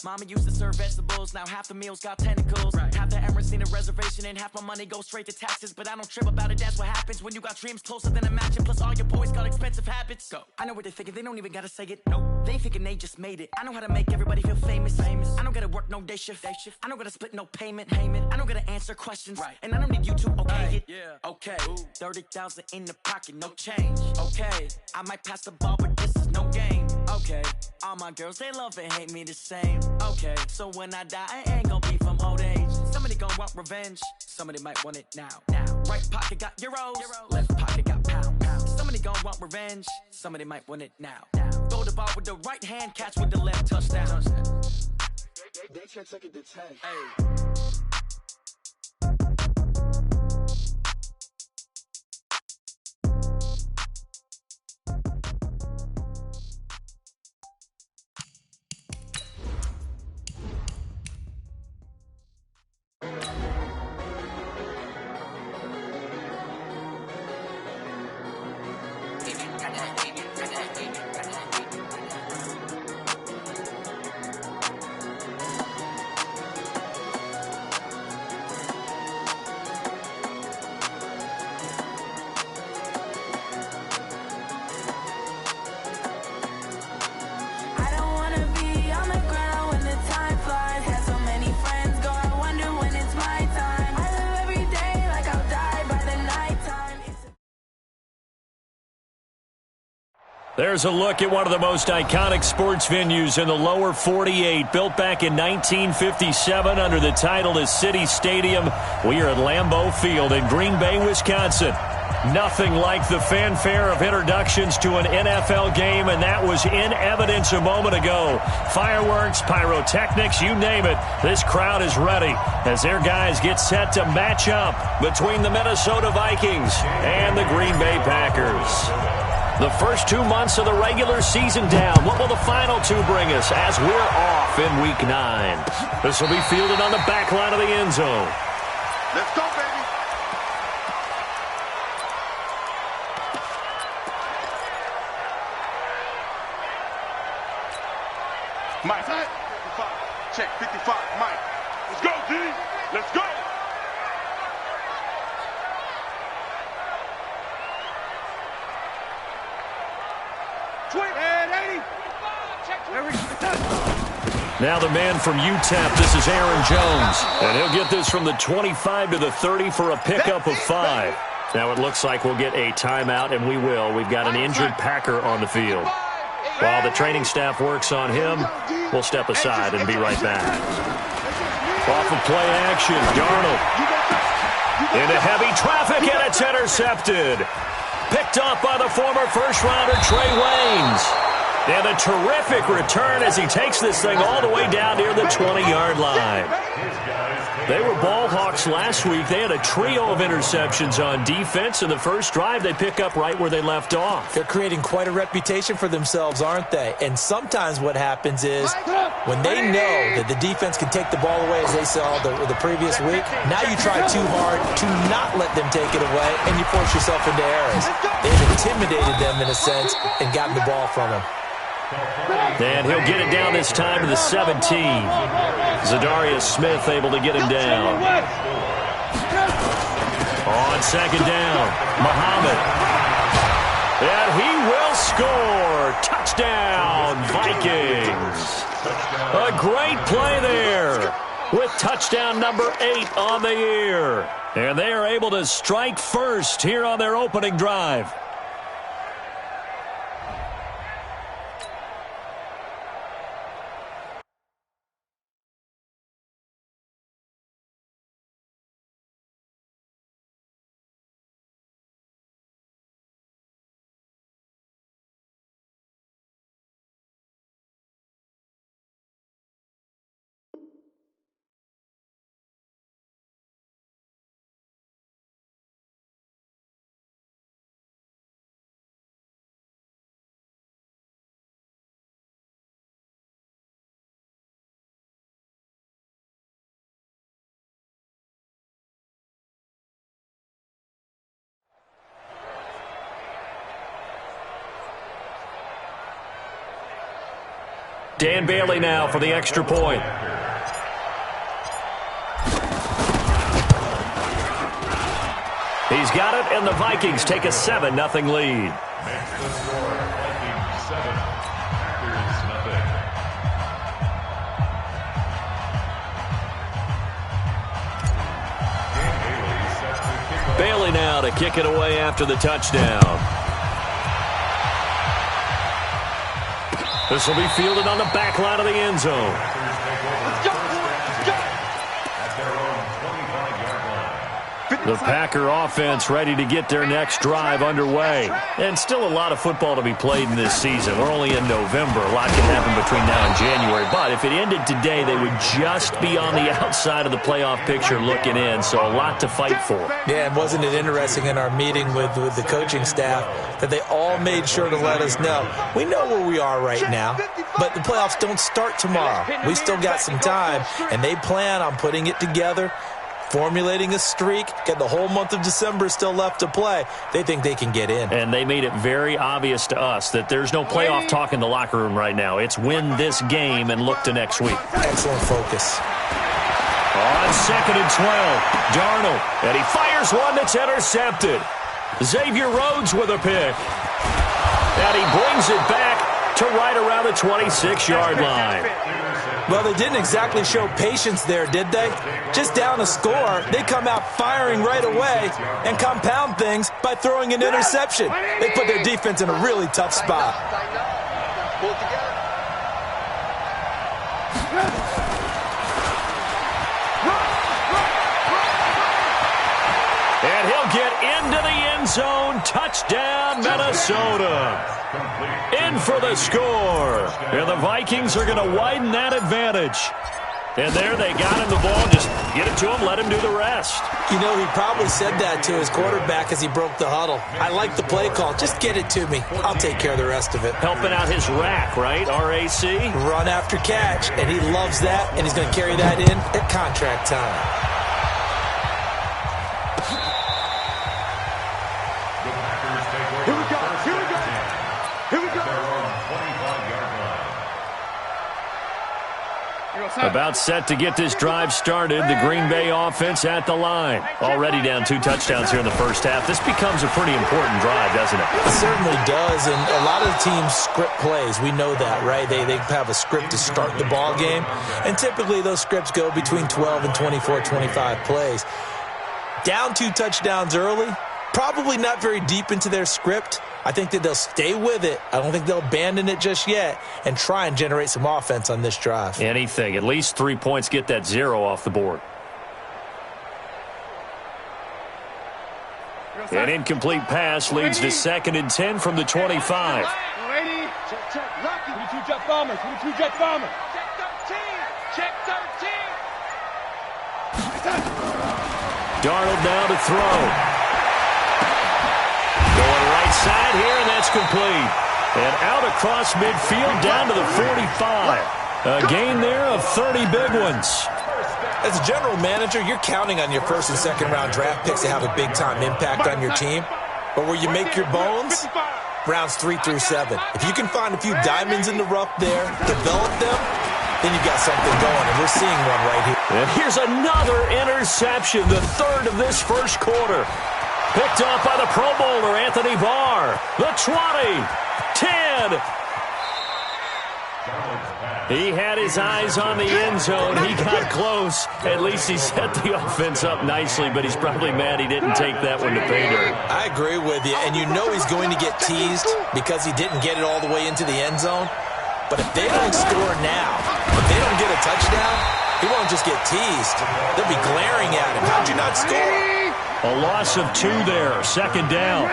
Mama used to serve vegetables, now half the meals got tentacles. Right. Half the Emirates need a reservation and half my money goes straight to taxes. But I don't trip about it, that's what happens when you got dreams closer than a match. And plus all your boys got expensive habits. Go. I know what they're thinking, they don't even gotta say it. Nope. They ain't thinking they just made it. I know how to make everybody feel famous. I don't gotta work no day shift. I don't gotta split no payment. I don't gotta answer questions. Right. And I don't need you to okay it. Yeah. Okay. Ooh. 30,000 in the pocket, no change. Okay. I might pass the ball, but this is no game. Okay. All my girls, they love and hate me the same. Okay, so when I die, I ain't gon' be from old age. Somebody gon' want revenge, somebody might want it now. Right pocket got euros, left pocket got pounds. Somebody gon' want revenge, somebody might want it now. Throw the ball with the right hand, catch with the left, touchdown. They check it to 10. Hey. There's a look at one of the most iconic sports venues in the lower 48. Built back in 1957 under the title of City Stadium. We are at Lambeau Field in Green Bay, Wisconsin. Nothing like the fanfare of introductions to an NFL game, and that was in evidence a moment ago. Fireworks, pyrotechnics, you name it. This crowd is ready as their guys get set to match up between the Minnesota Vikings and the Green Bay Packers. The first 2 months of the regular season down. What will the final two bring us as we're off in Week 9? This will be fielded on the back line of the end zone. Let's go, baby. Mike, 55. Check, 55. Mike. Let's go, D. Let's go. Now the man from UTEP, this is Aaron Jones. And he'll get this from the 25 to the 30 for a pickup of 5. Now it looks like we'll get a timeout, and we will. We've got an injured Packer on the field. While the training staff works on him, we'll step aside and be right back. Off of play action, Darnold. Into heavy traffic, and it's intercepted. Picked off by the former first-rounder Trey Waynes. And a terrific return as he takes this thing all the way down near the 20-yard line. They were ball hawks last week. They had a trio of interceptions on defense. In the first drive, they pick up right where they left off. They're creating quite a reputation for themselves, aren't they? And sometimes what happens is when they know that the defense can take the ball away, as they saw the previous week, now you try too hard to not let them take it away, and you force yourself into errors. They've intimidated them in a sense and gotten the ball from them. And he'll get it down this time to the 17. Zadarius Smith able to get him down. On second down, Muhammad. And he will score. Touchdown, Vikings. A great play there with touchdown number 8 on the year. And they are able to strike first here on their opening drive. Dan Bailey now for the extra point. He's got it, and the Vikings take a 7-0 lead. Makes the score, Vikings 7, Packers nothing. Bailey now to kick it away after the touchdown. This will be fielded on the back line of the end zone. The Packer offense ready to get their next drive underway. And still a lot of football to be played in this season. We're only in November. A lot can happen between now and January. But if it ended today, they would just be on the outside of the playoff picture looking in. So a lot to fight for. Yeah, and wasn't it interesting in our meeting with the coaching staff that they all made sure to let us know, we know where we are right now, but the playoffs don't start tomorrow. We still got some time, and they plan on putting it together, formulating a streak, get the whole month of December still left to play. They think they can get in. And they made it very obvious to us that there's no playoff talk in the locker room right now. It's win this game and look to next week. Excellent focus. On 2nd and 12, Darnold, and he fires one that's intercepted. Xavier Rhodes with a pick. And he brings it back to right around the 26-yard line. Well, they didn't exactly show patience there, did they? Just down a score, they come out firing right away and compound things by throwing an interception. They put their defense in a really tough spot. And he'll get into the end zone. Touchdown, Minnesota. In for the score. And the Vikings are going to widen that advantage. And there they got him the ball. Just get it to him, let him do the rest. You know, he probably said that to his quarterback as he broke the huddle. I like the play call. Just get it to me. I'll take care of the rest of it. Helping out his rack, right? R-A-C? Run after catch. And he loves that, and he's going to carry that in at contract time. About set to get this drive started. The Green Bay offense at the line. Already down 2 touchdowns here in the first half. This becomes a pretty important drive, doesn't it? It certainly does, and a lot of the teams script plays. We know that, right? They have a script to start the ball game, and typically those scripts go between 12 and 24, 25 plays. Down 2 touchdowns early, probably not very deep into their script. I think that they'll stay with it. I don't think they'll abandon it just yet and try and generate some offense on this drive. Anything. At least 3 points, get that 0 off the board. An incomplete pass leads to 2nd and 10 from the 25. Check, 22 jet bombers, 22 jet bombers. Check 13. Darnold now to throw. Going right side here, and that's complete. And out across midfield down to the 45. A gain there of 30 big ones. As a general manager, you're counting on your first and second round draft picks to have a big-time impact on your team. But where you make your bones, rounds 3 through 7. If you can find a few diamonds in the rough there, develop them, then you've got something going, and we're seeing one right here. And here's another interception, the 3rd of this first quarter. Picked up by the Pro Bowler, Anthony Barr. The 20, 10. He had his eyes on the end zone. He got close. At least he set the offense up nicely, but he's probably mad he didn't take that one to pay dirt. I agree with you, and you know he's going to get teased because he didn't get it all the way into the end zone. But if they don't score now, if they don't get a touchdown, he won't just get teased. They'll be glaring at him. How'd you not score? A loss of 2 there, 2nd down.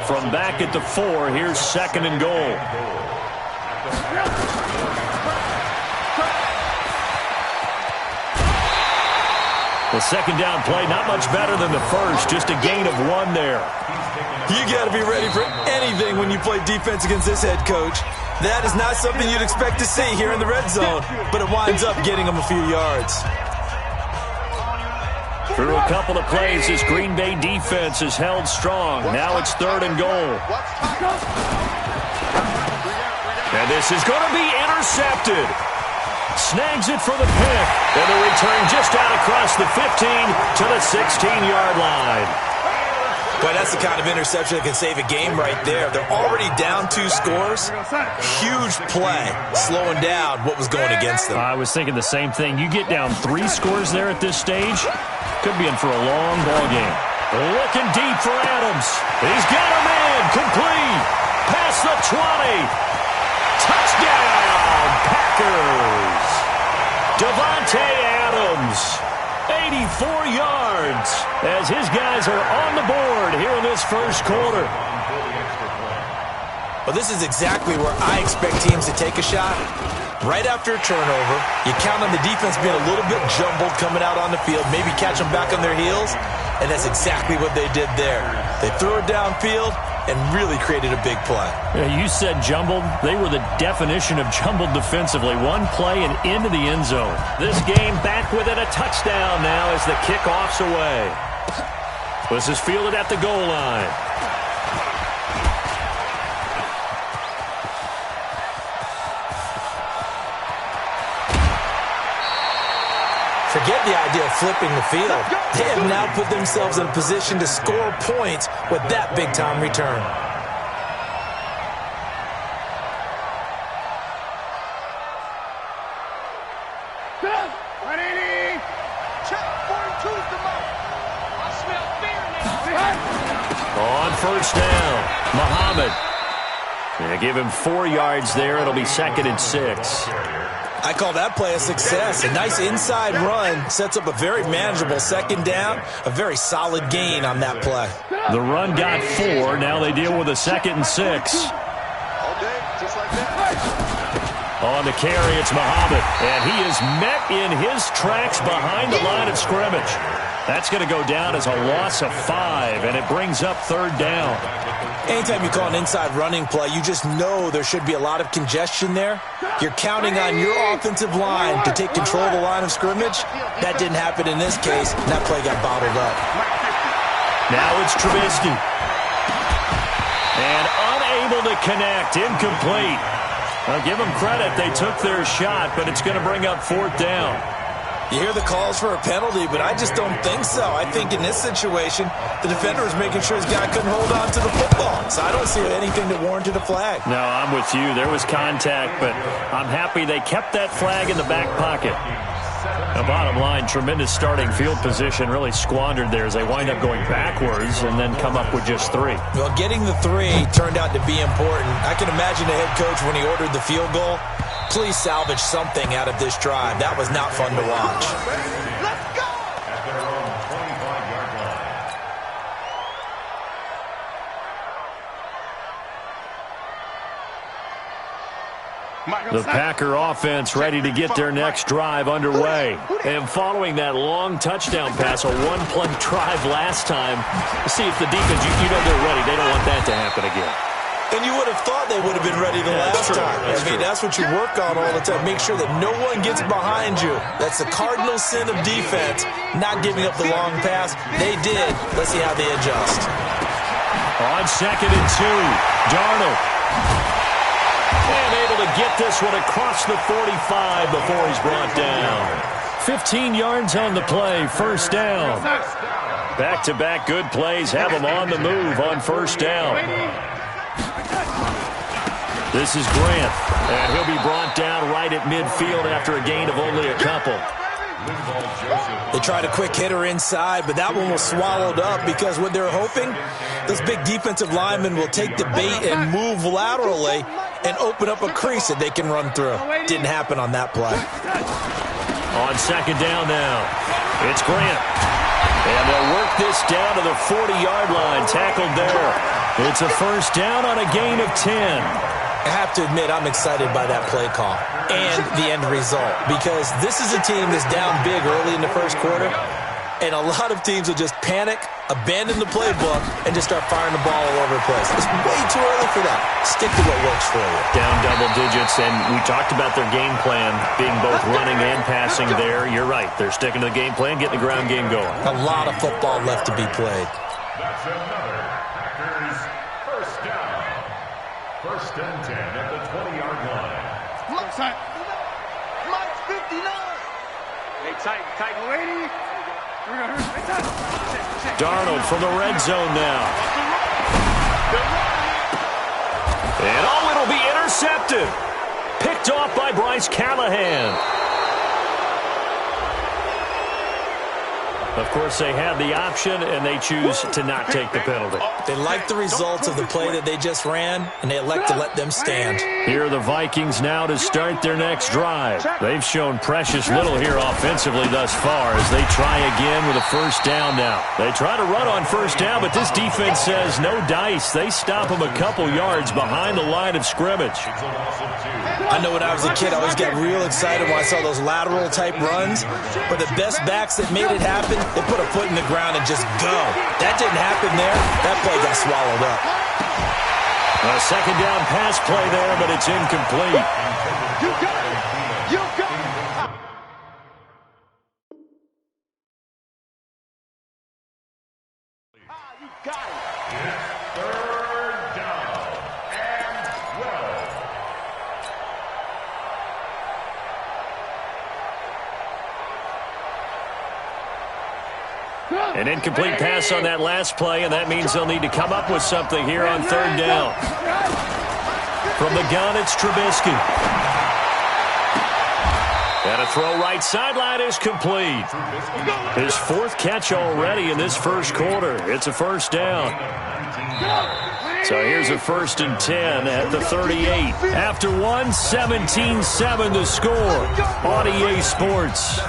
From back at the 4, here's 2nd and goal. The 2nd down play, not much better than the first, just a gain of 1 there. You got to be ready for anything when you play defense against this head coach. That is not something you'd expect to see here in the red zone, but it winds up getting him a few yards. Through a couple of plays, this Green Bay defense is held strong. Now it's 3rd and goal. And this is going to be intercepted. Snags it for the pick. And the return just out across the 15 to the 16-yard line. Boy, that's the kind of interception that can save a game right there. They're already down 2 scores. Huge play, slowing down what was going against them. I was thinking the same thing. You get down 3 scores there at this stage, could be in for a long ball game. Looking deep for Adams. He's got a man. Complete. Past the 20. Touchdown, Packers. Davante Adams. 84 yards as his guys are on the board here in this first quarter. Well, this is exactly where I expect teams to take a shot. Right after a turnover, you count on the defense being a little bit jumbled coming out on the field, maybe catch them back on their heels, and that's exactly what they did there. They threw it downfield and really created a big play. Yeah, you said jumbled. They were the definition of jumbled defensively. One play and into the end zone. This game back within a touchdown now as the kickoff's away. This is fielded at the goal line. Forget the idea of flipping the field. They have now put themselves in a position to score points with that big-time return. On first down, Muhammad. They give him 4 yards there. It'll be 2nd and 6. I call that play a success. A nice inside run sets up a very manageable 2nd down, a very solid gain on that play. The run got 4. Now they deal with a 2nd and 6. On the carry, it's Muhammad. And he is met in his tracks behind the line of scrimmage. That's going to go down as a loss of 5, and it brings up 3rd down. Anytime you call an inside running play, you just know there should be a lot of congestion there. You're counting on your offensive line to take control of the line of scrimmage. That didn't happen in this case, and that play got bottled up. Now it's Trubisky. And unable to connect, incomplete. I'll give them credit. They took their shot, but it's going to bring up 4th down. You hear the calls for a penalty, but I just don't think so. I think in this situation, the defender was making sure his guy couldn't hold on to the football. So I don't see anything that warranted a flag. No, I'm with you. There was contact, but I'm happy they kept that flag in the back pocket. The bottom line, tremendous starting field position, really squandered there as they wind up going backwards and then come up with just 3. Well, getting the 3 turned out to be important. I can imagine the head coach when he ordered the field goal. Please salvage something out of this drive. That was not fun to watch. Let's go! At their own 25-yard line. The Packer offense ready to get their next drive underway. And following that long touchdown pass, a 1-play drive last time, see if the defense, you know they're ready. They don't want that to happen again. And you would have thought they would have been ready the last time. That's what you work on all the time. Make sure that no one gets behind you. That's the cardinal sin of defense, not giving up the long pass. They did. Let's see how they adjust. On 2nd and 2, Darnold. And able to get this one across the 45 before he's brought down. 15 yards on the play, 1st down. Back-to-back good plays have him on the move on 1st down. This is Grant, and he'll be brought down right at midfield after a gain of only a couple. They tried a quick hitter inside, but that one was swallowed up because what they're hoping, those big defensive linemen will take the bait and move laterally and open up a crease that they can run through. Didn't happen on that play. On 2nd down now, it's Grant. And they'll work this down to the 40-yard line, tackled there. It's a 1st down on a gain of 10. I have to admit, I'm excited by that play call and the end result because this is a team that's down big early in the first quarter, and a lot of teams will just panic, abandon the playbook, and just start firing the ball all over the place. It's way too early for that. Stick to what works for you. Down double digits, and we talked about their game plan being both running and passing there. You're right. They're sticking to the game plan, getting the ground game going. A lot of football left to be played. That's another Packers 1st down. 1st and 10 at the 20-yard line. Mike's 59. Hey, tight, lady. Darnold from the red zone now. And it'll be intercepted. Picked off by Bryce Callahan. Of course, they had the option, and they choose to not take the penalty. They like the results of the play that they just ran, and they elect to let them stand. Here are the Vikings now to start their next drive. They've shown precious little here offensively thus far as they try again with a first down now. They try to run on first down, but this defense says no dice. They stop them a couple yards behind the line of scrimmage. I know when I was a kid, I always got real excited when I saw those lateral-type runs, but the best backs that made it happen, they put a foot in the ground and just go. That didn't happen there. That play got swallowed up. A second down pass play there, but it's incomplete. You got it. You got it. You got it. Third down and 12. An incomplete pass on that last play, and that means they'll need to come up with something here on third down. From the gun, it's Trubisky. And a throw right sideline is complete. His fourth catch already in this first quarter. It's a first down. So here's a 1st and 10 at the 38. After one, 17-7 the score on EA Sports.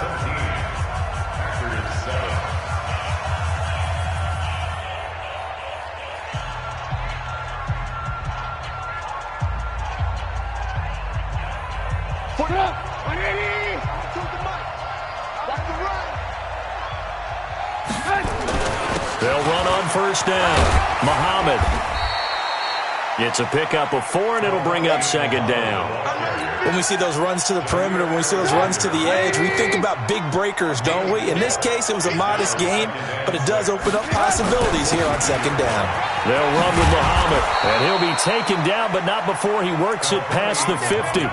They'll run on first down. Muhammad. It's a pickup of 4, and it'll bring up second down. When we see those runs to the perimeter, when we see those runs to the edge, we think about big breakers, don't we? In this case, it was a modest game, but it does open up possibilities here on second down. They'll run with Muhammad, and he'll be taken down, but not before he works it past the 50.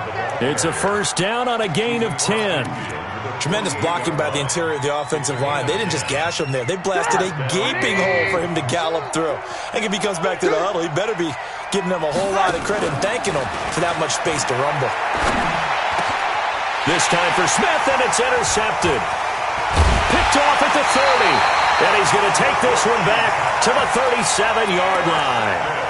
It's a first down on a gain of 10. Tremendous blocking by the interior of the offensive line. They didn't just gash him there. They blasted a gaping hole for him to gallop through. I think if he comes back to the huddle, he better be giving them a whole lot of credit and thanking them for that much space to rumble. This time for Smith, and it's intercepted. Picked off at the 30. And he's going to take this one back to the 37-yard line.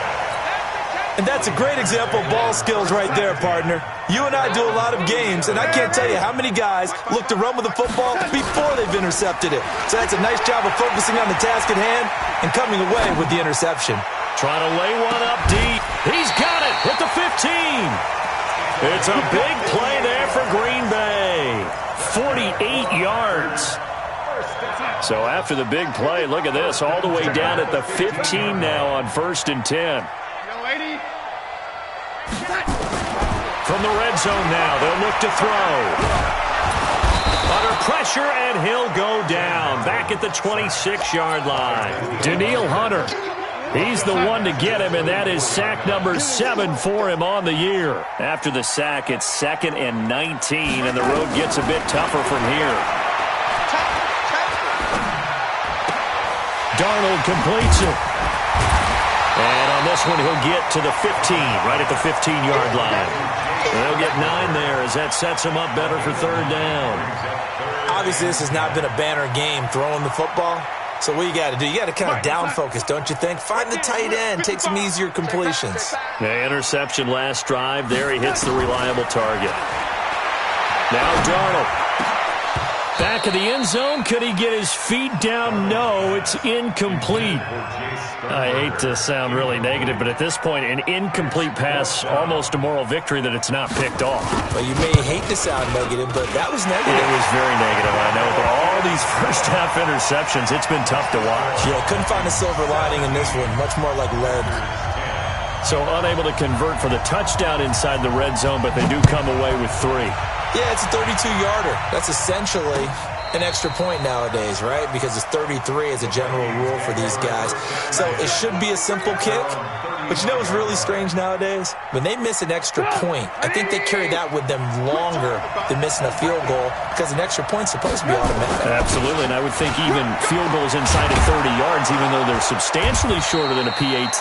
And that's a great example of ball skills right there, partner. You and I do a lot of games, and I can't tell you how many guys look to run with the football before they've intercepted it. So that's a nice job of focusing on the task at hand and coming away with the interception. Trying to lay one up deep. He's got it at the 15. It's a big play there for Green Bay. 48 yards. So after the big play, look at this, all the way down at the 15 now on 1st and 10. From the red zone now, they'll look to throw. Under pressure, and he'll go down. Back at the 26-yard line. Danielle Hunter. He's the one to get him, and that is sack number 7 for him on the year. After the sack, it's 2nd and 19, and the road gets a bit tougher from here. Darnold completes it. And on this one, he'll get to the 15, right at the 15-yard line. They'll get 9 there as that sets him up better for third down. Obviously, this has not been a banner game throwing the football. So what you got to do, you got to kind of down focus, don't you think? Find the tight end, take some easier completions. Yeah, interception last drive. There he hits the reliable target. Now Darnold. Back of the end zone. Could he get his feet down? No, it's incomplete. I hate to sound really negative, but at this point, an incomplete pass, almost a moral victory that it's not picked off. Well, you may hate to sound negative, but that was negative. It was very negative, I know, but all these first-half interceptions, it's been tough to watch. Yeah, couldn't find a silver lining in this one. Much more like lead. So unable to convert for the touchdown inside the red zone, but they do come away with 3. Yeah, it's a 32-yarder. That's essentially an extra point nowadays, right? Because it's 33 as a general rule for these guys. So it should be a simple kick, But you know what's really strange nowadays? When they miss an extra point, I think they carry that with them longer than missing a field goal because an extra point's supposed to be automatic. Absolutely, and I would think even field goals inside of 30 yards, even though they're substantially shorter than a PAT,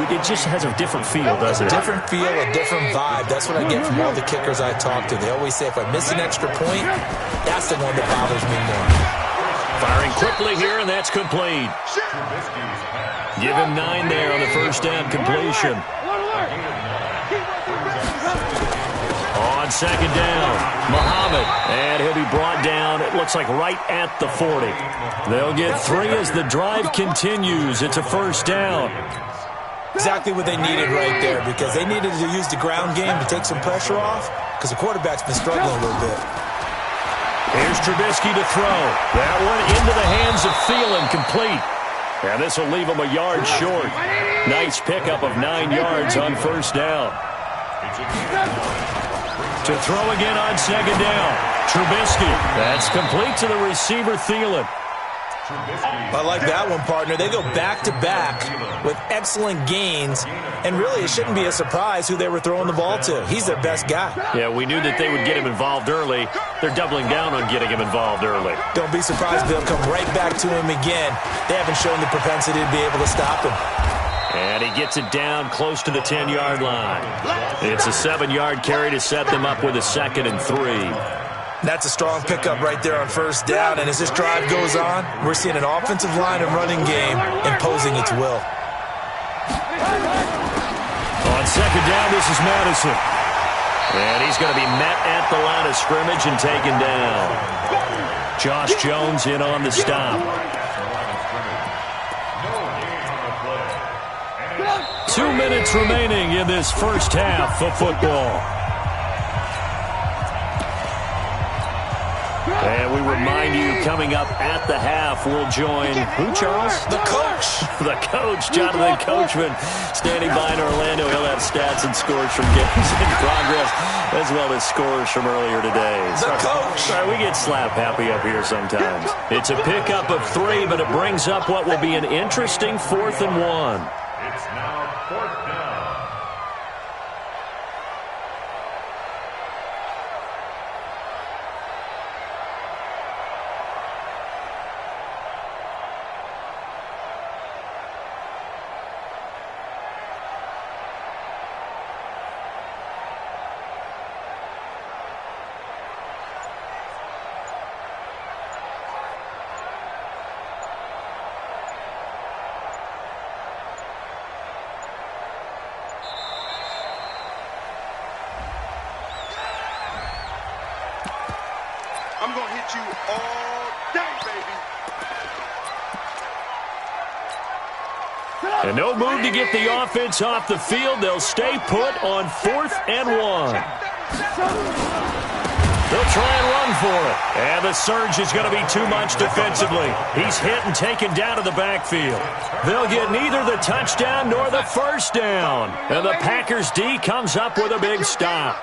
it just has a different feel, doesn't it? A different feel, a different vibe. That's what I get from all the kickers I talk to. They always say if I miss an extra point, that's the one that bothers me more. Firing quickly here, and that's complete. Give him 9 there on the first down completion. On second down, Muhammad, and he'll be brought down, it looks like right at the 40. They'll get 3 as the drive continues. It's a first down. Exactly what they needed right there because they needed to use the ground game to take some pressure off because the quarterback's been struggling a little bit. Here's Trubisky to throw. That one into the hands of Thielen, complete. And this will leave him a yard short. Nice pickup of 9 yards on first down. To throw again on second down. Trubisky. That's complete to the receiver, Thielen. I like that one, partner. They go back-to-back with excellent gains, and really it shouldn't be a surprise who they were throwing the ball to. He's their best guy. Yeah, we knew that they would get him involved early. They're doubling down on getting him involved early. Don't be surprised they'll come right back to him again. They haven't shown the propensity to be able to stop him. And he gets it down close to the 10-yard line. It's a 7-yard carry to set them up with a 2nd and 3. That's a strong pickup right there on first down, and as this drive goes on, we're seeing an offensive line and running game imposing its will. On second down, this is Madison. And he's going to be met at the line of scrimmage and taken down. Josh Jones in on the stop. 2 minutes remaining in this first half of football. And we remind you, coming up at the half, we'll join, who, Charles? The coach. The coach, Jonathan Coachman, standing by in Orlando. He'll have stats and scores from games in progress, as well as scores from earlier today. The coach. Sorry, we get slap happy up here sometimes. It's a pickup of 3, but it brings up what will be an interesting 4th and 1. It's now 4th down. I'm going to hit you all day, baby. And no move to get the offense off the field. They'll stay put on 4th and 1. They'll try and run for it. And the surge is going to be too much defensively. He's hit and taken down to the backfield. They'll get neither the touchdown nor the first down. And the Packers D comes up with a big stop.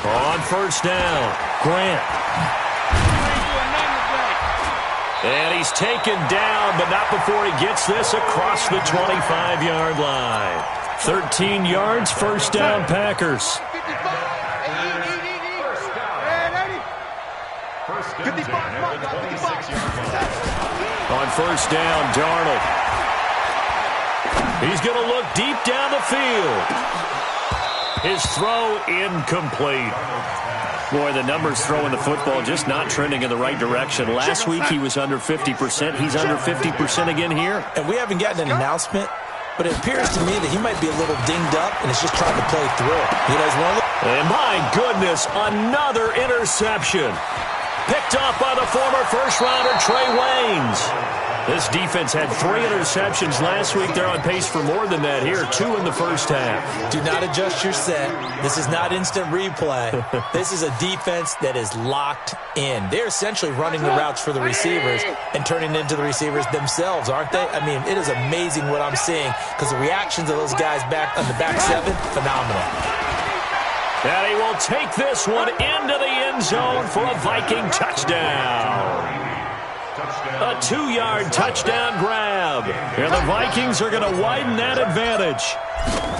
On first down, Grant. And he's taken down, but not before he gets this across the 25-yard line. 13 yards, first down, Packers. On first down, Darnold. He's going to look deep down the field. His throw incomplete. Boy, the numbers throwing the football just not trending in the right direction. Last week he was under 50%. He's under 50% again here. And we haven't gotten an announcement, but it appears to me that he might be a little dinged up and is just trying to play through. You know, and my goodness, another interception. Picked off by the former first-rounder Trey Waynes. This defense had 3 interceptions last week. They're on pace for more than that here. 2 in the first half. Do not adjust your set. This is not instant replay. This is a defense that is locked in. They're essentially running the routes for the receivers and turning into the receivers themselves, aren't they? I mean, it is amazing what I'm seeing because the reactions of those guys back on the back 7, phenomenal. And he will take this one into the end zone for a Viking touchdown. A 2-yard touchdown grab. And the Vikings are going to widen that advantage.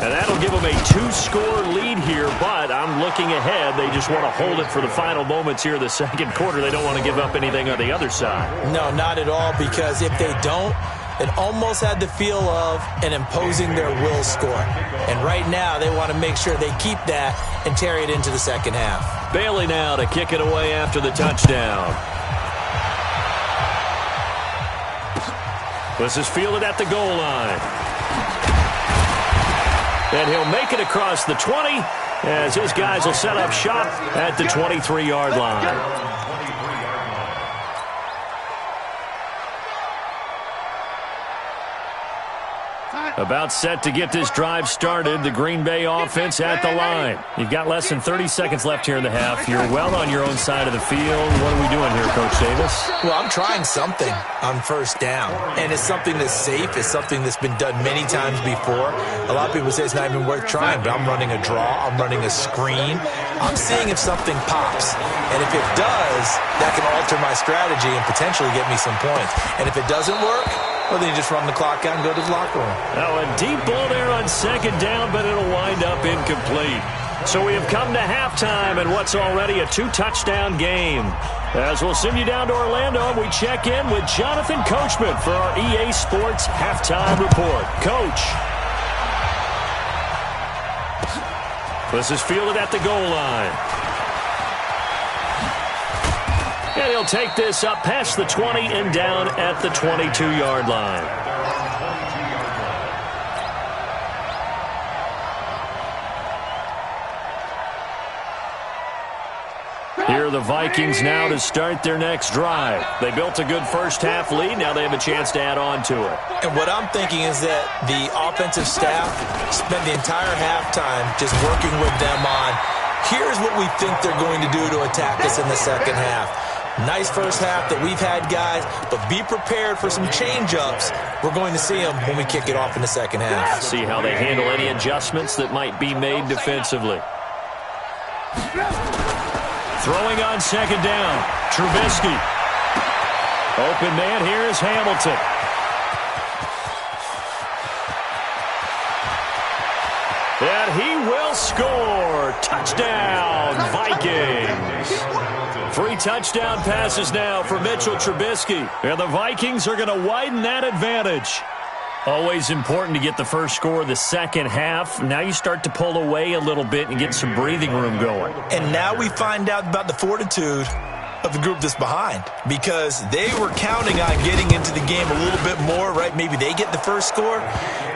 And that'll give them a 2-score lead here, but I'm looking ahead. They just want to hold it for the final moments here in the second quarter. They don't want to give up anything on the other side. No, not at all, because if they don't, it almost had the feel of an imposing their will score. And right now, they want to make sure they keep that and carry it into the second half. Bailey now to kick it away after the touchdown. This is fielded at the goal line. And he'll make it across the 20 as his guys will set up shop at the 23-yard line. About set to get this drive started. The Green Bay offense at the line. You've got less than 30 seconds left here in the half. You're well on your own side of the field. What are we doing here, Coach Davis? Well, I'm trying something on first down. And it's something that's safe. It's something that's been done many times before. A lot of people say it's not even worth trying, but I'm running a draw. I'm running a screen. I'm seeing if something pops. And if it does, that can alter my strategy and potentially get me some points. And if it doesn't work, well, then you just run the clock out and go to the locker room. Oh, a deep ball there on second down, but it'll wind up incomplete. So we have come to halftime in what's already a 2-touchdown game. As we'll send you down to Orlando, we check in with Jonathan Coachman for our EA Sports Halftime Report. Coach. This is fielded at the goal line. And he'll take this up past the 20 and down at the 22-yard line. Here are the Vikings now to start their next drive. They built a good first-half lead. Now they have a chance to add on to it. And what I'm thinking is that the offensive staff spent the entire halftime just working with them on, here's what we think they're going to do to attack us in the second half. Nice first half that we've had, guys, but be prepared for some change-ups. We're going to see them when we kick it off in the second half. See how they handle any adjustments that might be made defensively. Throwing on second down, Trubisky. Open man here is Hamilton. And he will score. Touchdown, Vikings. 3 touchdown passes now for Mitchell Trubisky. And the Vikings are going to widen that advantage. Always important to get the first score of the second half. Now you start to pull away a little bit and get some breathing room going. And now we find out about the fortitude of the group that's behind, because they were counting on getting into the game a little bit more, right? Maybe they get the first score.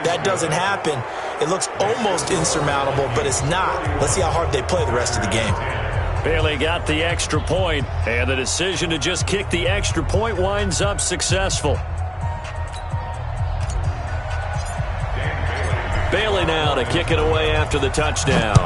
That doesn't happen. It looks almost insurmountable, but it's not. Let's see how hard they play the rest of the game. Bailey got the extra point, and the decision to just kick the extra point winds up successful. Bailey now to kick it away after the touchdown.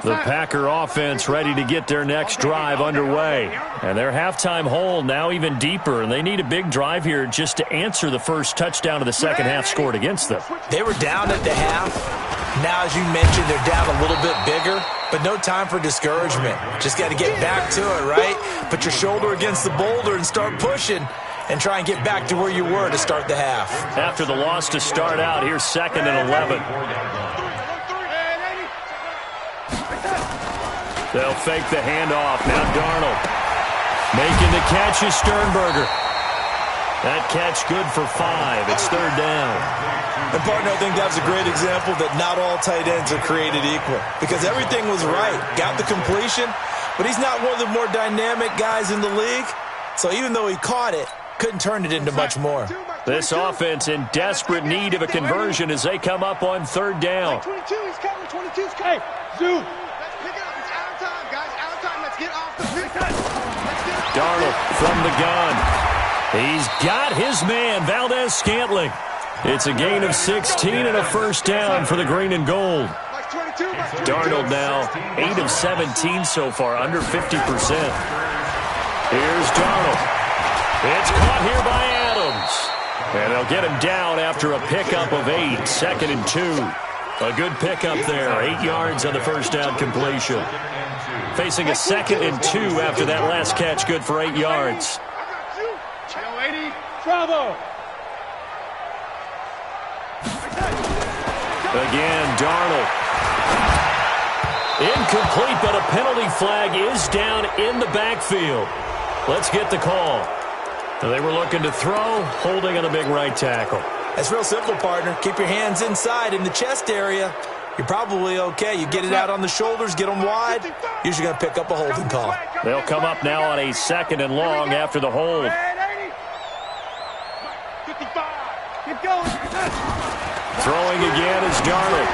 The Packer offense ready to get their next drive underway. And their halftime hole now even deeper, and they need a big drive here just to answer the first touchdown of the second half scored against them. They were down at the half. Now, as you mentioned, they're down a little bit bigger, but no time for discouragement. Just got to get back to it, right? Put your shoulder against the boulder and start pushing and try and get back to where you were to start the half. After the loss to start out, here's 2nd and 11. They'll fake the handoff. Now Darnold making the catch is Sternberger. That catch good for 5. It's 3rd down. And, partner, I think that's a great example that not all tight ends are created equal, because everything was right. Got the completion, but he's not one of the more dynamic guys in the league. So even though he caught it, couldn't turn it into much more. This offense in desperate need of a conversion as they come up on 3rd down. 22, he's coming. 22's coming. Hey, Zoom. Darnold from the gun. He's got his man, Valdez-Scantling. It's a gain of 16 and a first down for the green and gold. Darnold now 8 of 17 so far, under 50%. Here's Darnold. It's caught here by Adams. And they'll get him down after a pickup of 8, 2nd and 2. A good pickup there, 8 yards on the first down completion. Facing a 2nd and 2 after that last catch, good for 8 yards. Again, Darnold. Incomplete, but a penalty flag is down in the backfield. Let's get the call. They were looking to throw, holding on the big right tackle. That's real simple, partner. Keep your hands inside in the chest area. You're probably okay. You get it out on the shoulders, get them wide. Usually going to pick up a holding call. They'll come up now on a 2nd and long after the hold. Throwing again is Darnold.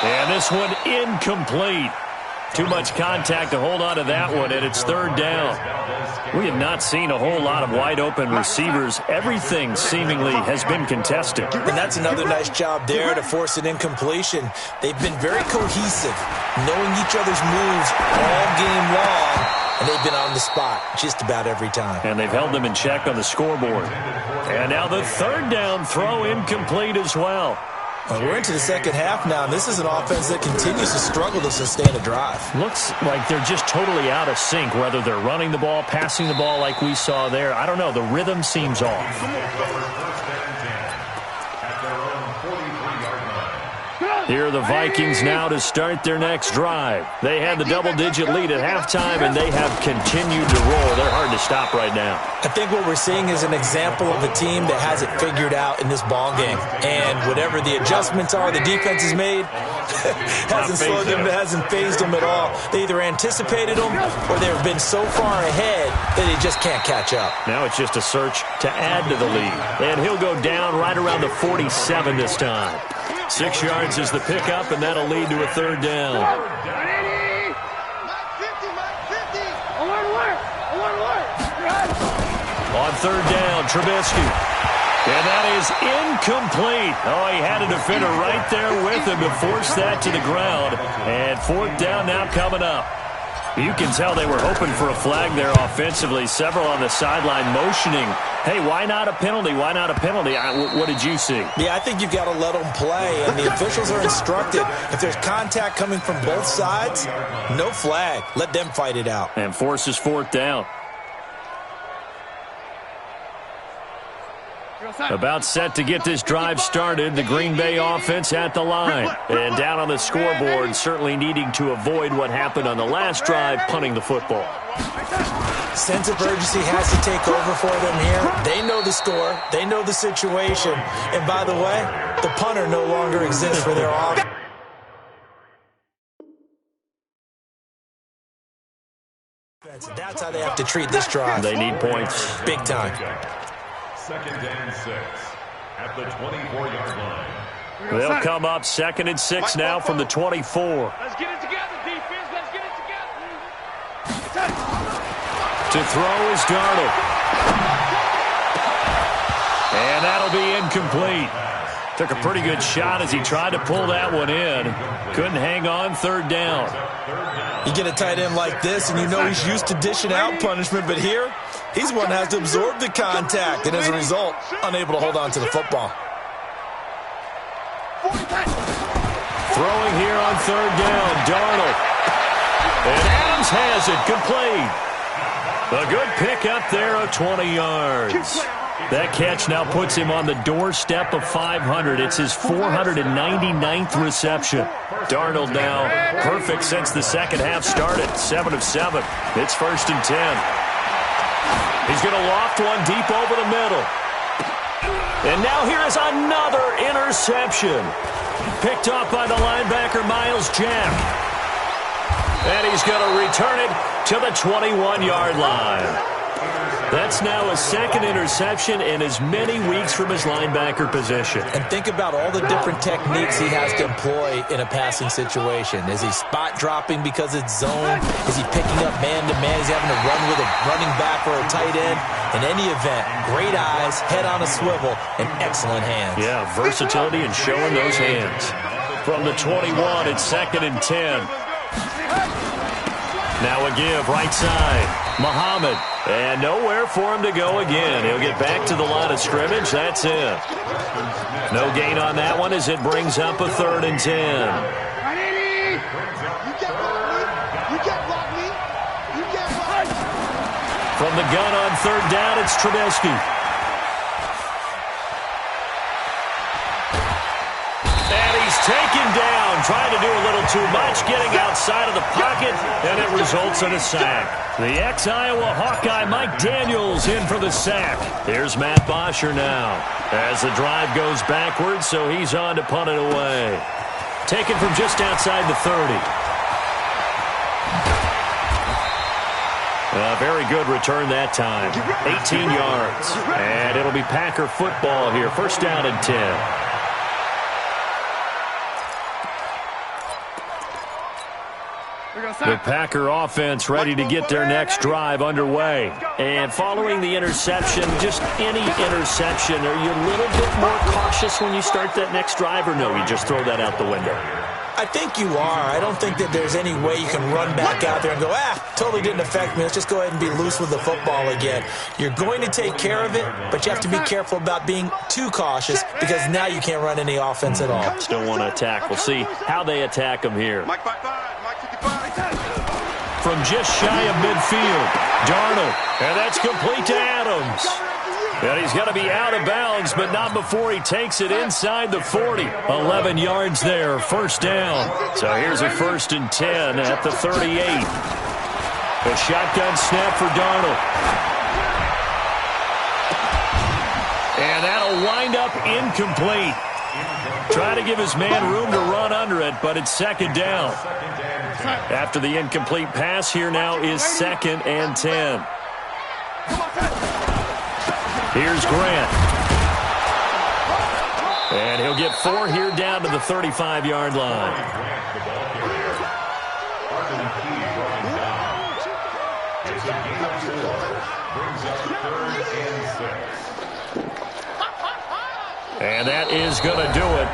And this one incomplete. Too much contact to hold on to that one, and it's 3rd down. We have not seen a whole lot of wide-open receivers. Everything seemingly has been contested. And that's another nice job there to force an incompletion. They've been very cohesive, knowing each other's moves all game long, and they've been on the spot just about every time. And they've held them in check on the scoreboard. And now the 3rd down throw incomplete as well. Well, we're into the second half now, and this is an offense that continues to struggle to sustain a drive. Looks like they're just totally out of sync, whether they're running the ball, passing the ball like we saw there. I don't know. The rhythm seems off. Here are the Vikings now to start their next drive. They had the double-digit lead at halftime, and they have continued to roll. They're hard to stop right now. I think what we're seeing is an example of a team that has it figured out in this ball game. And whatever the adjustments are the defense has made, hasn't slowed them, hasn't phased them at all. They either anticipated them or they've been so far ahead that they just can't catch up. Now it's just a search to add to the lead. And he'll go down right around the 47 this time. 6 yards is the pickup, and that'll lead to a 3rd down. On 3rd down, Trubisky. And that is incomplete. Oh, he had a defender right there with him to force that to the ground. And 4th down now coming up. You can tell they were hoping for a flag there offensively. Several on the sideline motioning. Hey, why not a penalty? Why not a penalty? What did you see? Yeah, I think you've got to let them play, and the officials are instructed. If there's contact coming from both sides, no flag. Let them fight it out. And forces 4th down. About set to get this drive started. The Green Bay offense at the line. And down on the scoreboard, certainly needing to avoid what happened on the last drive, punting the football. Sense of urgency has to take over for them here. They know the score. They know the situation. And by the way, the punter no longer exists for their offense. That's how they have to treat this drive. They need points. Big time. 2nd and 6 at the 24-yard line. They'll come up 2nd and 6 now from the 24. Let's get it together, defense. Let's get it together. To throw is Darnold. And that'll be incomplete. Took a pretty good shot as he tried to pull that one in. Couldn't hang on. 3rd down. You get a tight end like this, and you know he's used to dishing out punishment, but here, he's one that has to absorb the contact, and as a result, unable to hold on to the football. Throwing here on 3rd down, Darnold. And Adams has it, complete. A good pickup there of 20 yards. That catch now puts him on the doorstep of 500. It's his 499th reception. Darnold now perfect since the second half started. 7 of 7. It's 1st and 10. He's going to loft one deep over the middle. And now here is another interception. Picked off by the linebacker, Miles Jack. And he's going to return it to the 21-yard line. That's now a 2nd interception in as many weeks from his linebacker position. And think about all the different techniques he has to employ in a passing situation. Is he spot dropping because it's zone? Is he picking up man-to-man? He's having to run with a running back or a tight end? In any event, great eyes, head on a swivel, and excellent hands. Yeah, versatility and showing those hands. from the 21. It's 2nd and 10. Now a give right side. Muhammad. And nowhere for him to go again. He'll get back to the line of scrimmage. That's it. No gain on that one as it brings up a 3rd and 10. From the gun on 3rd down, it's Trubisky. And he's taken down, trying to do a little too much, getting outside of the pocket, and it results in a sack. The ex-Iowa Hawkeye Mike Daniels in for the sack. Here's Matt Bosher now as the drive goes backwards, so he's on to punt it away. Taken from just outside the 30. A very good return that time. 18 yards. And it'll be Packer football here. 1st down and 10. The Packer offense ready to get their next drive underway. And following the interception, just any interception, are you a little bit more cautious when you start that next drive, or no, you just throw that out the window? I think you are. I don't think that there's any way you can run back out there and go, totally didn't affect me. Let's just go ahead and be loose with the football again. You're going to take care of it, but you have to be careful about being too cautious because now you can't run any offense at all. Still want to attack. We'll see how they attack him here. From just shy of midfield, Darnold, and that's complete to Adams. And he's going to be out of bounds, but not before he takes it inside the 40. 11 yards there, 1st down. So here's a 1st and 10 at the 38. A shotgun snap for Darnold. And that'll wind up incomplete. Trying to give his man room to run under it, but it's 2nd down. After the incomplete pass, here now is 2nd and 10. Here's Grant. And he'll get 4 here down to the 35-yard line. And that is going to do it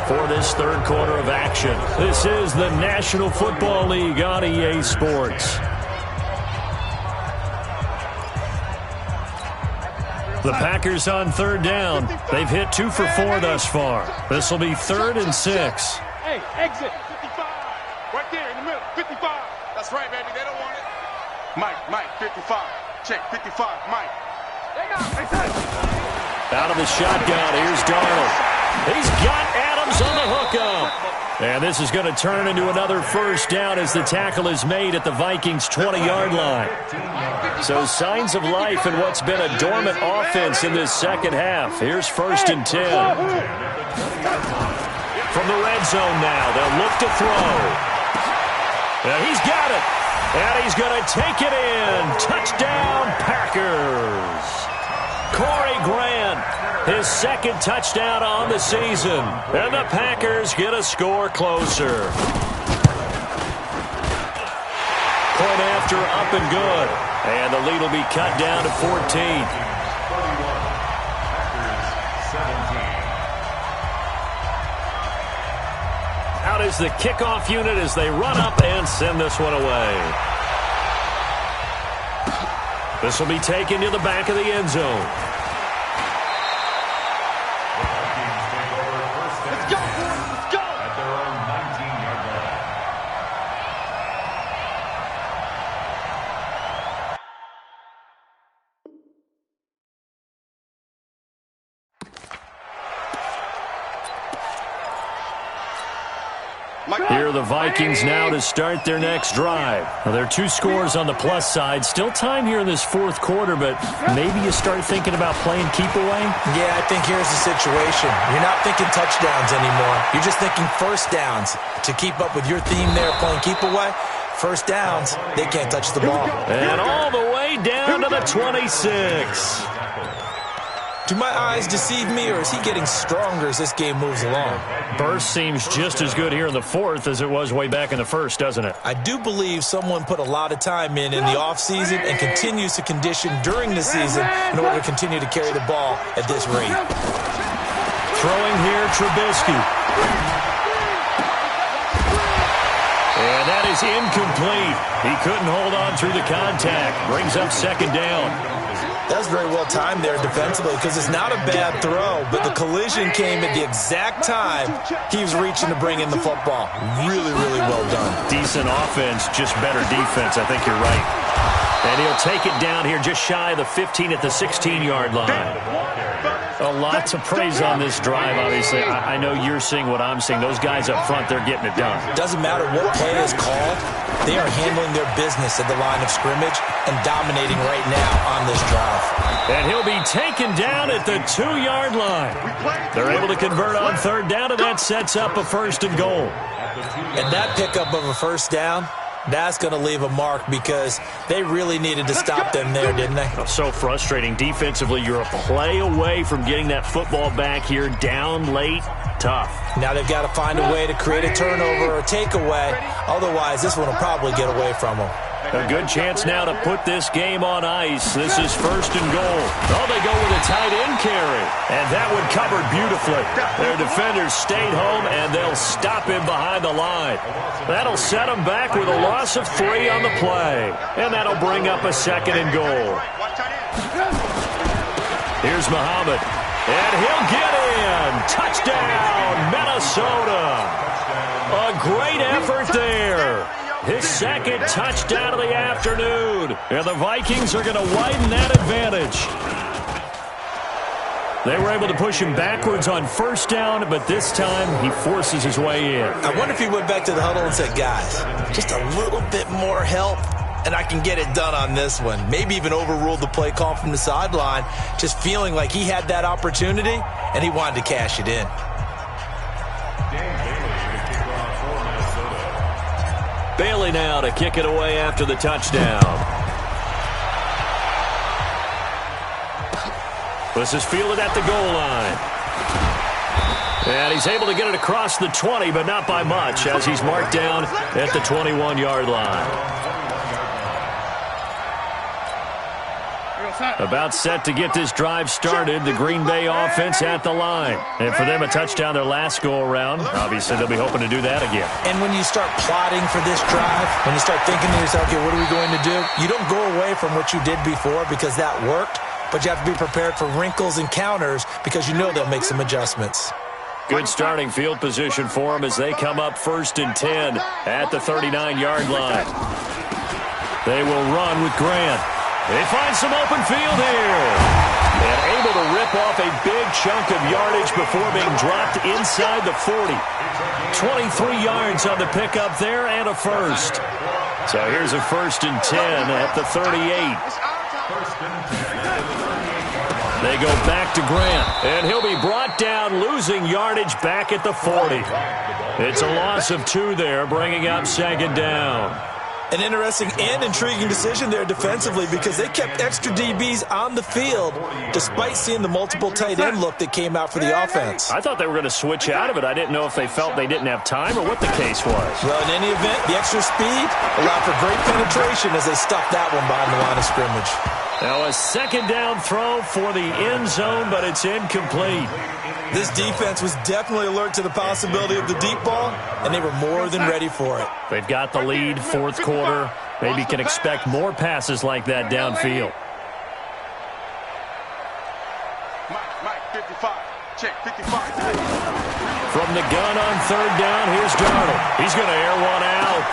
for this 3rd quarter of action. This is the National Football League on EA Sports. The Packers on 3rd down. They've hit 2 for 4 thus far. This will be 3rd and 6. Hey, exit. 55. Right there in the middle. 55. That's right, baby. They don't want it. Mike, 55. Check, 55. Mike. Out of the shotgun, here's Darnold. He's got Adams on the hookup. And this is going to turn into another 1st down as the tackle is made at the Vikings' 20-yard line. So signs of life in what's been a dormant offense in this 2nd half. Here's 1st and 10. From the red zone now, they'll look to throw. Now he's got it. And he's going to take it in. Touchdown, Packers. Corey Grant, his 2nd touchdown on the season. And the Packers get a score closer. Point after, up and good. And the lead will be cut down to 14. Out is the kickoff unit as they run up and send this one away. This will be taken to the back of the end zone. Let's go, let's go. At their own 19-yard line. Here are the Vikings now to start their next drive. Now, there are 2 scores on the plus side. Still time here in this 4th quarter, but maybe you start thinking about playing keep away? Yeah, I think here's the situation. You're not thinking touchdowns anymore. You're just thinking 1st downs. To keep up with your theme there, playing keep away, 1st downs, they can't touch the ball. And all the way down to the 26. Do my eyes deceive me, or is he getting stronger as this game moves along? Burst seems just as good here in the 4th as it was way back in the 1st, doesn't it? I do believe someone put a lot of time in the offseason and continues to condition during the season in order to continue to carry the ball at this rate. Throwing here, Trubisky. That is incomplete. He couldn't hold on through the contact. Brings up second down. That was very well timed there defensively because it's not a bad throw, but the collision came at the exact time he was reaching to bring in the football. Really, really well done. Decent offense, just better defense. I think you're right. And he'll take it down here just shy of the 15 at the 16-yard line. A lot to praise on this drive, obviously. I know you're seeing what I'm seeing. Those guys up front, they're getting it done. Doesn't matter what play is called. They are handling their business at the line of scrimmage and dominating right now on this drive. And he'll be taken down at the 2-yard line. They're able to convert on third down, and that sets up a first and goal. And that pickup of a first down, that's going to leave a mark because they really needed to stop them there, didn't they? So frustrating. Defensively, you're a play away from getting that football back here down late. Tough. Now they've got to find a way to create a turnover or takeaway. Otherwise, this one will probably get away from them. A good chance now to put this game on ice. This is first and goal. Oh, they go with a tight end carry. And that one covered beautifully. Their defenders stayed home, and they'll stop him behind the line. That'll set them back with a loss of 3 on the play. And that'll bring up a second and goal. Here's Muhammad. And he'll get in. Touchdown, Minnesota. A great effort there. His second touchdown of the afternoon. And the Vikings are going to widen that advantage. They were able to push him backwards on first down, but this time he forces his way in. I wonder if he went back to the huddle and said, guys, just a little bit more help, and I can get it done on this one. Maybe even overruled the play call from the sideline, just feeling like he had that opportunity, and he wanted to cash it in. Bailey now to kick it away after the touchdown. This is fielded at the goal line. And he's able to get it across the 20, but not by much, as he's marked down at the 21-yard line. About set to get this drive started. The Green Bay offense at the line. And for them, a touchdown their last go-around. Obviously, they'll be hoping to do that again. And when you start plotting for this drive, when you start thinking to yourself, okay, what are we going to do? You don't go away from what you did before because that worked, but you have to be prepared for wrinkles and counters because you know they'll make some adjustments. Good starting field position for them as they come up first and 10 at the 39-yard line. They will run with Grant. They find some open field here. And able to rip off a big chunk of yardage before being dropped inside the 40. 23 yards on the pickup there and a first. So here's a first and 10 at the 38. They go back to Grant. And he'll be brought down, losing yardage back at the 40. It's a loss of 2 there, bringing up second down. An interesting and intriguing decision there defensively because they kept extra DBs on the field despite seeing the multiple tight end look that came out for the offense. I thought they were going to switch out of it. I didn't know if they felt they didn't have time or what the case was. Well, in any event, the extra speed allowed for great penetration as they stuck that one behind the line of scrimmage. Now a second down throw for the end zone, but it's incomplete. This defense was definitely alert to the possibility of the deep ball, and they were more than ready for it. They've got the lead, fourth quarter. Maybe can expect more passes like that downfield. Mike, 55. Check, 55. From the gun on third down, here's Darnold. He's going to air one out.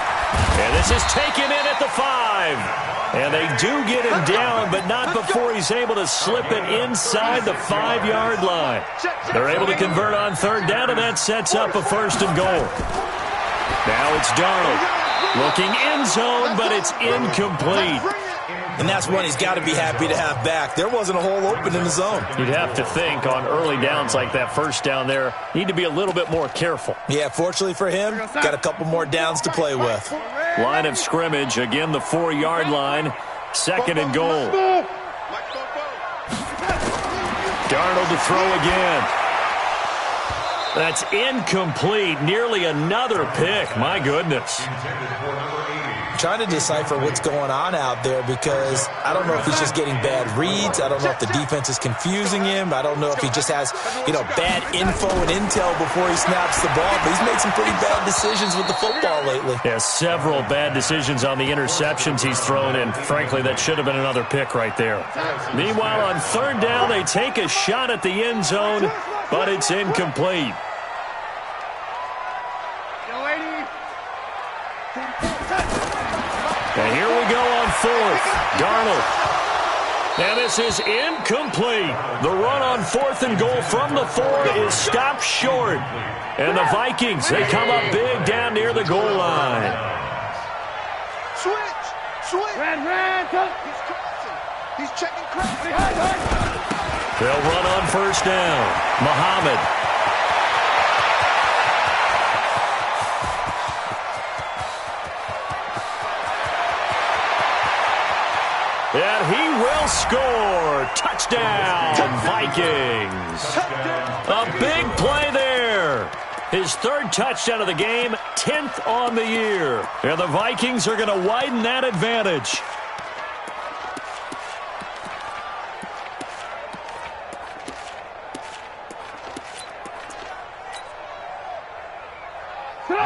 And this is taken in at the 5. And they do get him down, but not before he's able to slip it inside the 5-yard line. They're able to convert on third down, and that sets up a first and goal. Now it's Darnold. Looking end zone, but it's incomplete. And that's one he's got to be happy to have back. There wasn't a hole open in the zone. You'd have to think on early downs like that first down there, need to be a little bit more careful. Yeah, fortunately for him, got a couple more downs to play with. Line of scrimmage, again the 4-yard line, second and goal. Darnold to throw again. That's incomplete, nearly another pick, my goodness. trying to decipher what's going on out there because I don't know if he's just getting bad reads. I don't know if the defense is confusing him. I don't know if he just has, bad info and intel before he snaps the ball. But he's made some pretty bad decisions with the football lately. Yeah, several bad decisions on the interceptions he's thrown, and frankly, that should have been another pick right there. Meanwhile, on third down, they take a shot at the end zone, but it's incomplete. And here we go on fourth. Darnold. And this is incomplete. The run on 4th and goal from the 4 is stopped short. And the Vikings, they come up big down near the goal line. Switch. He's crossing. He's checking crossing. They'll run on first down. Muhammad. And he will score. Touchdown, Vikings. A big play there. His 3rd touchdown of the game, 10th on the year. And the Vikings are going to widen that advantage.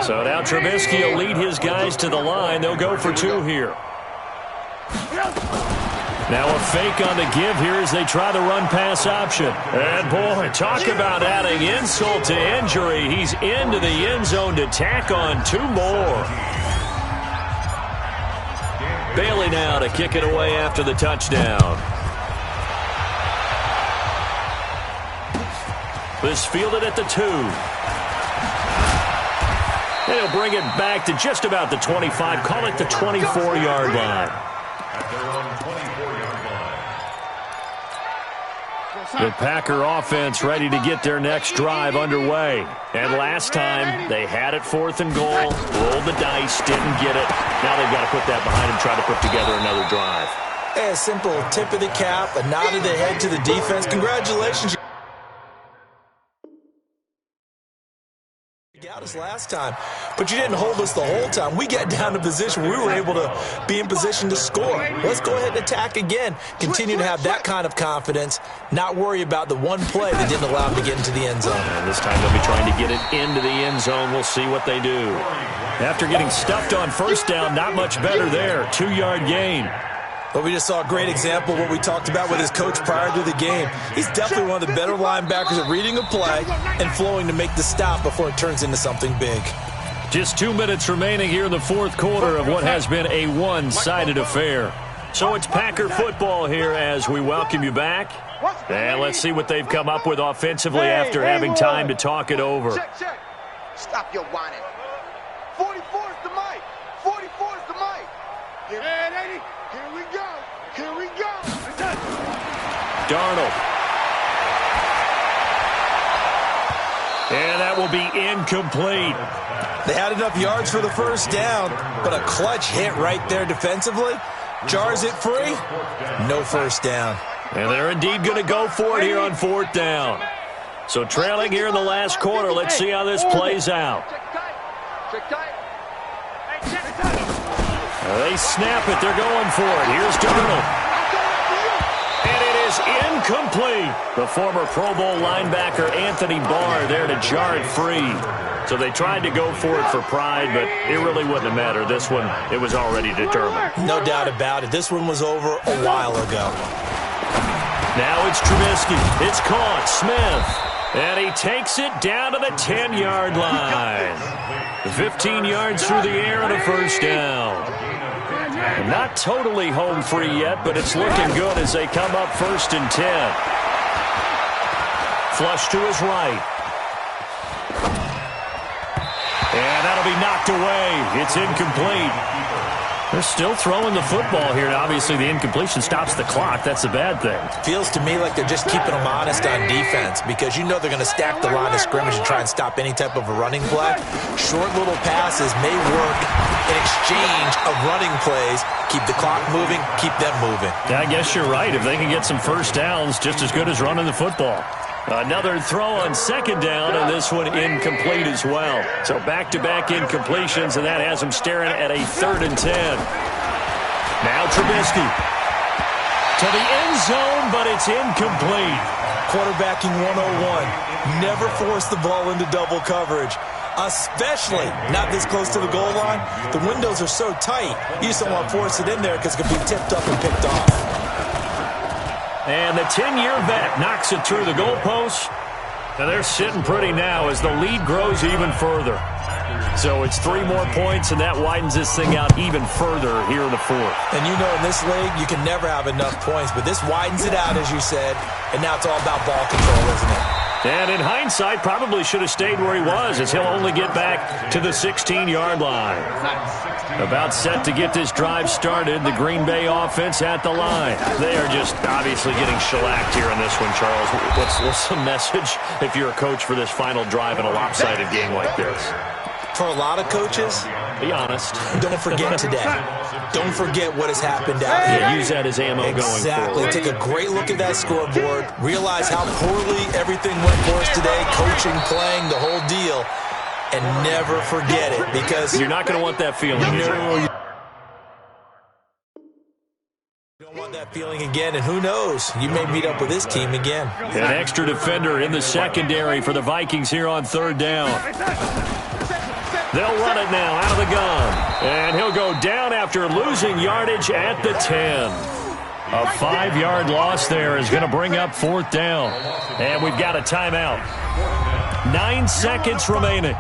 So now Trubisky will lead his guys to the line. They'll go for 2 here. Now a fake on the give here as they try the run-pass option. And, boy, talk about adding insult to injury. He's into the end zone to tack on 2 more. Bailey now to kick it away after the touchdown. This fielded at the 2. They'll bring it back to just about the 25. Call it the 24-yard line. At their own 24-yard line. The Packer offense ready to get their next drive underway. And last time, they had it 4th and goal, rolled the dice, didn't get it. Now they've got to put that behind them, try to put together another drive. A simple tip of the cap, a nod of the head to the defense. Congratulations. You got us last time, but you didn't hold us the whole time. We got down to position. We were able to be in position to score. Let's go ahead and attack again. Continue to have that kind of confidence, not worry about the one play that didn't allow them to get into the end zone. And this time they'll be trying to get it into the end zone. We'll see what they do. After getting stuffed on first down, not much better there. 2-yard gain. But we just saw a great example of what we talked about with his coach prior to the game. He's definitely one of the better linebackers at reading a play and flowing to make the stop before it turns into something big. Just 2 minutes remaining here in the 4th quarter of what has been a one-sided affair. So it's Packer football here as we welcome you back. And let's see what they've come up with offensively after having time to talk it over. Check. Stop your whining. 44 is the mic. 44 is the mic. Here we go. Darnold. And that will be incomplete. They had enough yards for the first down, but a clutch hit right there defensively. Jars it free. No first down. And they're indeed going to go for it here on 4th down. So trailing here in the last quarter. Let's see how this plays out. They snap it. They're going for it. Here's Darnold. And it is incomplete. The former Pro Bowl linebacker Anthony Barr there to jar it free. So they tried to go for it for pride, but it really wouldn't have mattered. This one, it was already determined. No doubt about it. This one was over a while ago. Now it's Trubisky. It's caught. Smith. And he takes it down to the 10-yard line. 15 yards through the air and a first down. Not totally home free yet, but it's looking good as they come up 1st and 10. Flush to his right. And that'll be knocked away. It's incomplete. They're still throwing the football here. Now, obviously, the incompletion stops the clock. That's a bad thing. Feels to me like they're just keeping them honest on defense because you know they're going to stack the line of scrimmage and try and stop any type of a running play. Short little passes may work in exchange of running plays. Keep the clock moving, keep them moving. Yeah, I guess you're right. If they can get some first downs, just as good as running the football. Another throw on second down, and this one incomplete as well. So back-to-back incompletions, and that has them staring at a 3rd and 10. Now Trubisky to the end zone, but it's incomplete. Quarterbacking 101. Never force the ball into double coverage, especially not this close to the goal line. The windows are so tight, you just don't want to force it in there because it could be tipped up and picked off. And the 10-year vet knocks it through the goalpost. And they're sitting pretty now as the lead grows even further. So it's 3 more points, and that widens this thing out even further here in the 4th. And you know in this league, you can never have enough points, but this widens it out, as you said, and now it's all about ball control, isn't it? And in hindsight, probably should have stayed where he was, as he'll only get back to the 16-yard line. About set to get this drive started, the Green Bay offense at the line. They are just obviously getting shellacked here in this one, Charles. What's the message if you're a coach for this final drive in a lopsided game like this? For a lot of coaches, be honest. Don't forget today. Don't forget what has happened out here. Yeah, use that as ammo going forward. Exactly. Take a great look at that scoreboard. Realize how poorly everything went for us today. Coaching, playing, the whole deal. And never forget it, because you're not going to want that feeling. No, you don't want that feeling again, and who knows? You may meet up with this team again. An extra defender in the secondary for the Vikings here on 3rd down. They'll run it now out of the gun. And he'll go down after losing yardage at the 10. A 5-yard loss there is going to bring up 4th down. And we've got a timeout. 9 seconds remaining.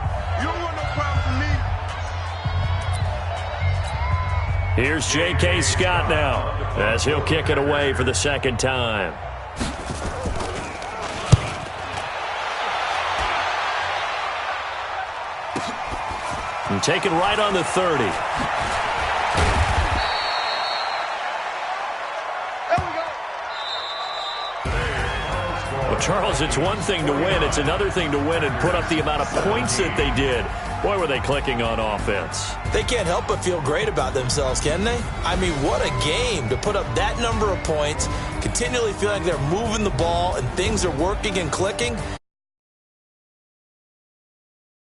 Here's J.K. Scott now as he'll kick it away for the 2nd time. And take it right on the 30. Well, Charles, it's one thing to win. It's another thing to win and put up the amount of points that they did. Boy, were they clicking on offense. They can't help but feel great about themselves, can they? I mean, what a game to put up that number of points, continually feel like they're moving the ball and things are working and clicking.